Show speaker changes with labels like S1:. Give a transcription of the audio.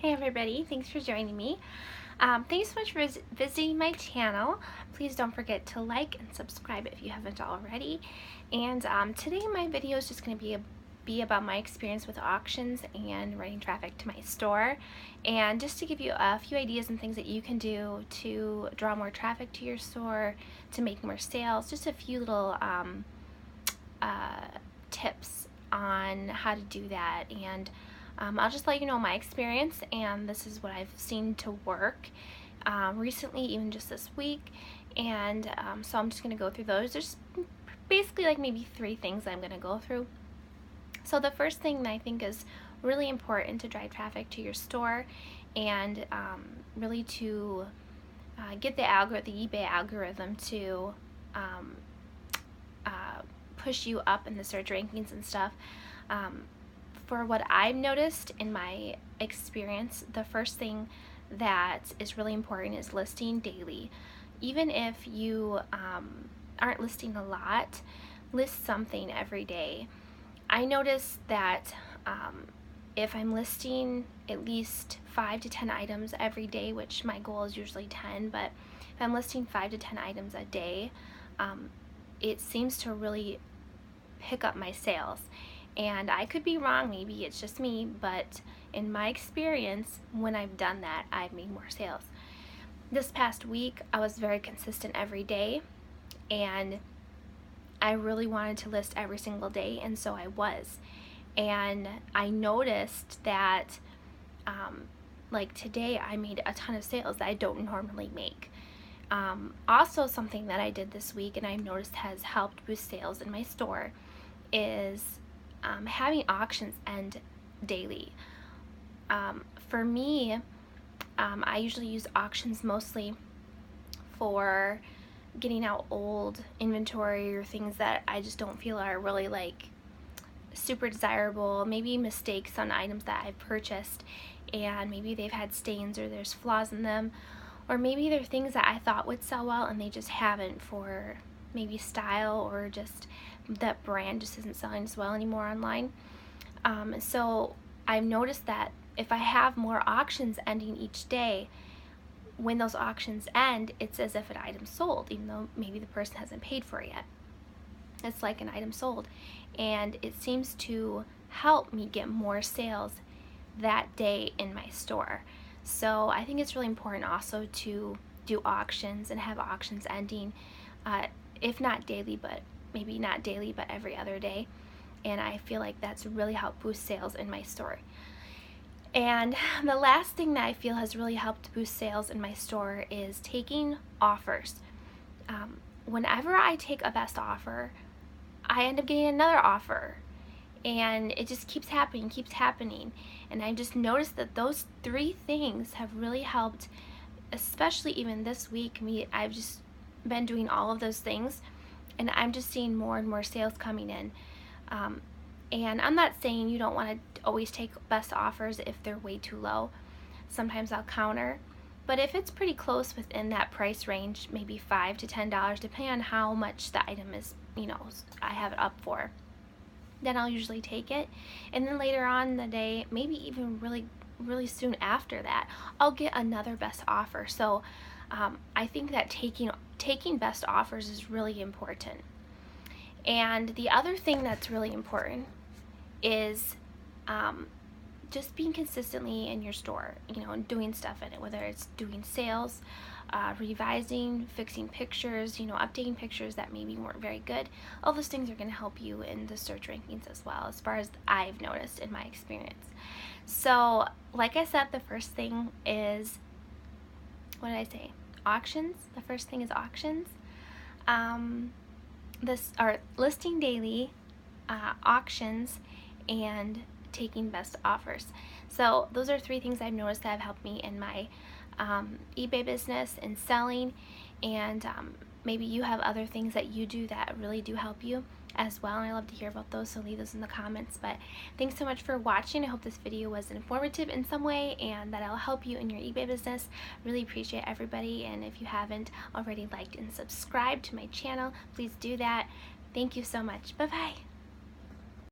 S1: Hey everybody, thanks for joining me. Thanks so much for visiting my channel. Please don't forget to like and subscribe if you haven't already. And today my video is just going to be about my experience with auctions and running traffic to my store, and just to give you a few ideas and things that you can do to draw more traffic to your store, to make more sales, just a few little tips on how to do that. And I'll just let you know my experience, and this is what I've seen to work recently, even just this week. And so I'm just going to go through those. There's basically like maybe 3 things I'm going to go through. So the first thing that I think is really important to drive traffic to your store, and really to get the eBay algorithm to push you up in the search rankings and stuff. For what I've noticed in my experience, the first thing that is really important is listing daily. Even if you aren't listing a lot, list something every day. I notice that if I'm listing at least 5 to 10 items every day, which my goal is usually 10, but if I'm listing 5 to 10 items a day, it seems to really pick up my sales. And I could be wrong, maybe it's just me, but in my experience, when I've done that, I've made more sales. This past week, I was very consistent every day, and I really wanted to list every single day, and so I was. And I noticed that like today I made a ton of sales that I don't normally make. Also, something that I did this week and I've noticed has helped boost sales in my store is having auctions end daily. For me, I usually use auctions mostly for getting out old inventory or things that I just don't feel are really like super desirable, maybe mistakes on items that I've purchased and maybe they've had stains or there's flaws in them, or maybe they're things that I thought would sell well and they just haven't, for maybe style or just that brand just isn't selling as well anymore online. So I've noticed that if I have more auctions ending each day, when those auctions end, it's as if an item sold, even though maybe the person hasn't paid for it yet. It's like an item sold, and it seems to help me get more sales that day in my store. So I think it's really important also to do auctions and have auctions ending, if not daily, but maybe not daily, but every other day. And I feel like that's really helped boost sales in my store. And the last thing that I feel has really helped boost sales in my store is taking offers. Whenever I take a best offer, I end up getting another offer, and it just keeps happening. And I just noticed that those 3 things have really helped, especially even this week. I've just been doing all of those things, and I'm just seeing more and more sales coming in. And I'm not saying you don't want to always take best offers if they're way too low. Sometimes I'll counter, but if it's pretty close within that price range, maybe $5 to $10, depending on how much the item is, I have it up for, then I'll usually take it. And then later on in the day, maybe even really soon after that, I'll get another best offer. So I think that taking best offers is really important. And the other thing that's really important is just being consistently in your store, and doing stuff in it, whether it's doing sales, revising, fixing pictures, updating pictures that maybe weren't very good. All those things are going to help you in the search rankings as well, as far as I've noticed in my experience. So like I said, the first thing is, what did I say? Auctions. The first thing is auctions. This are listing daily, auctions, and taking best offers. So those are 3 things I've noticed that have helped me in my eBay business and selling. And maybe you have other things that you do that really do help you as well, and I love to hear about those, so leave those in the comments. But thanks so much for watching. I hope this video was informative in some way and that it'll help you in your eBay business. Really appreciate everybody, and if you haven't already liked and subscribed to my channel, please do that. Thank you so much. Bye bye.